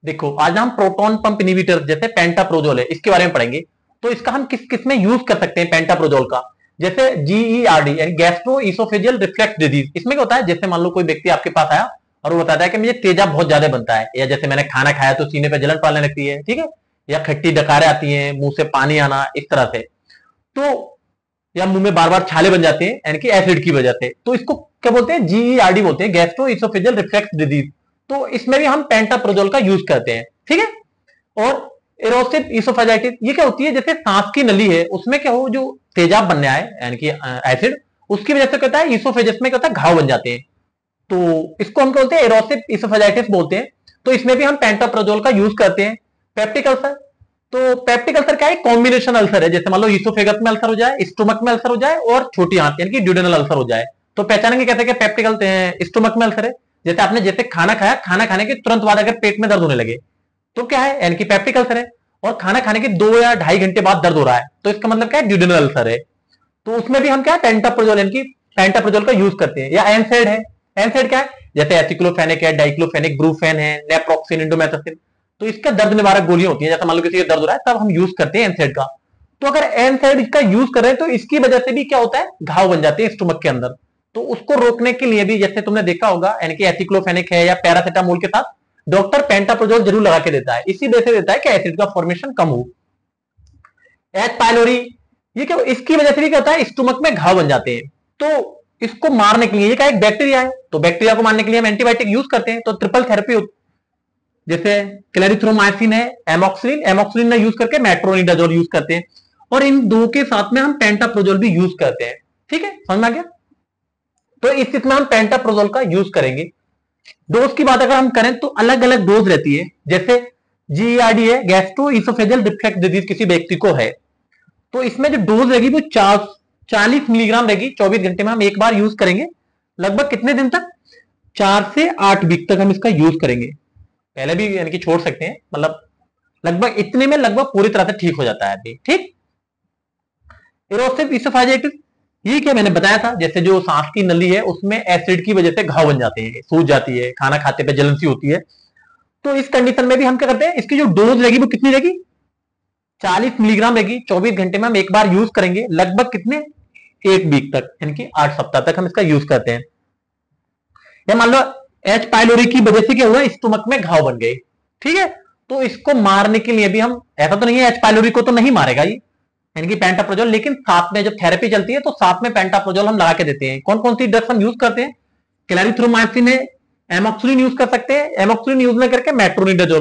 देखो आज हम प्रोटॉन पंप इनहिबिटर जैसे पेंटाप्रोजोल है इसके बारे में पढ़ेंगे। तो इसका हम किस किस में यूज कर सकते हैं पेंटाप्रोजोल का। जैसे जीईआरडी यानी गैस्ट्रो इसोफेजियल रिफ्लेक्स डिजीज, इसमें क्या होता है, जैसे मान लो कोई व्यक्ति आपके पास आया और वो बताता है कि मुझे तेजाब बहुत ज्यादा बनता है, या जैसे मैंने खाना खाया तो सीने पे जलन पड़ने लगती है, ठीक है, या खट्टी डकारें आती हैं, मुंह से पानी आना, इस तरह से। तो या मुंह में बार बार छाले बन जाते हैं यानी कि एसिड की वजह से, तो इसको क्या बोलते हैं, जीईआरडी बोलते हैं, गैस्ट्रो इसोफेजियल रिफ्लेक्स डिजीज। तो इसमें भी हम पेंटाप्रोजोल का यूज करते हैं, ठीक है। और एरोसिव इसोफेजाइटिस ये क्या होती है, जैसे सांस की नली है उसमें क्या हो, जो तेजाब बनने आए यानी कि एसिड, उसकी वजह से कहता है इसोफेजस में कहता है घाव बन जाते हैं। तो इसको हम बोलते हैं एरोसिव इसोफेजाइटिस बोलते हैं। तो इसमें भी हम पेंटाप्रोजोल का यूज करते हैं। पेप्टिक अल्सर, तो पेप्टिक अल्सर क्या है, कॉम्बिनेशन अल्सर है, जैसे मान लो इसोफेगस में अल्सर हो जाए, स्टोमक में अल्सर हो जाए और छोटी आंत यानी कि ड्यूडेनल अल्सर हो जाए। तो पहचानेंगे कैसे कि पेप्टिक स्टोमक में अल्सर है, जैसे आपने जैसे खाना खाया, खाना खाने के तुरंत बाद अगर पेट में दर्द होने लगे तो क्या है, यानी कि पेप्टिक अल्सर है। और खाना खाने के 2 या 2.5 घंटे बाद दर्द हो रहा है तो इसका मतलब क्या है, ड्यूडेनल अल्सर है। तो उसमें भी हम क्या है, पेंटाप्रोजोल यानी कि पेंटाप्रोजोल का यूज करते हैं। या एनसेड है, एनसेड क्या है, जैसे एसिक्लोफेनिक है, डाइक्लोफेनिक, ब्रूफेन है, नेप्रोक्सिन, इंडोमेथासिन। तो इसका दर्द निवारक गोलियां होती है, जैसे मान लो किसी का दर्द हो रहा है तब हम यूज करते हैं एनसेड का। तो अगर एनसेड का यूज कर रहे हैं तो इसकी वजह से भी क्या होता है, घाव बन जाते हैं स्टोमक के अंदर। तो उसको रोकने के लिए भी जैसे तुमने देखा होगा, यानी कि एसिक्लोफेनिक है या पैरासिटामोल के साथ डॉक्टर पेंटाप्रोजोल जरूर लगा के देता है, इसी वजह से देता है कि एसिड का फॉर्मेशन कम हो। एच पाइलोरी, ये क्या, इसकी वजह से भी क्या होता है, स्टोमक में घाव बन जाते हैं। तो इसको मारने के लिए, ये क्या एक बैक्टीरिया है, तो बैक्टीरिया को मारने के लिए हम एंटीबायोटिक यूज करते हैं। तो ट्रिपल थेरेपी होती, जैसे क्लेरिथ्रोमाइसिन है, एमोक्सिलिन, एमोक्सिलिन ना यूज करके मेट्रोनिडाजोल यूज करते हैं। और इन दो के साथ में हम पेंटाप्रोजोल भी यूज करते हैं, ठीक है, समझ में आ गया। तो इस स्थिति में हम पेंटाप्रोजोल का यूज करेंगे। डोज की बात अगर हम करें तो अलग अलग डोज रहती है। जैसे जीईआरडी है, गैस्ट्रो इसोफेजियल रिफ्लेक्स डिजीज किसी व्यक्ति को है, तो इसमें जो डोज रहेगी वो 40 मिलीग्राम रहेगी। 24 घंटे में हम एक बार यूज करेंगे। लगभग कितने दिन तक, 4 से 8 वीक तक हम इसका यूज करेंगे। पहले भी यानी कि छोड़ सकते हैं, मतलब लगभग इतने में लगभग पूरी तरह से ठीक हो जाता है अभी, ठीक। एरोसिव इसोफेजाइटिस, ये क्या मैंने बताया था, जैसे जो सांस की नली है उसमें एसिड की वजह से घाव बन जाते हैं, सूज जाती है, खाना खाते पे जलन सी होती है। तो इस कंडीशन में भी हम क्या करते हैं, इसकी जो डोज रहेगी वो कितनी रहेगी, 40 मिलीग्राम रहेगी। 24 घंटे में हम एक बार यूज करेंगे, लगभग कितने, 1 वीक तक, यानी कि 8 सप्ताह तक हम इसका यूज करते हैं। या मान लो एच पाइलोरी की वजह से क्या हुआ, स्टोमक में घाव बन गए, ठीक है। तो इसको मारने के लिए भी हम, ऐसा तो नहीं है एच पाइलोरी को तो नहीं मारेगा ये, यानी कि पेंटाप्रोजोल, लेकिन साथ में जब थेरेपी चलती है तो साथ में पेंटाप्रोजोल हम लगा के देते हैं। कौन कौन सी ड्रग्स हम यूज करते हैं, क्लैरिथ्रोमाइसिन है, एमोक्सिलिन यूज कर सकते हैं, एमोक्सिलिन यूज में करके मेट्रोनिडाजोल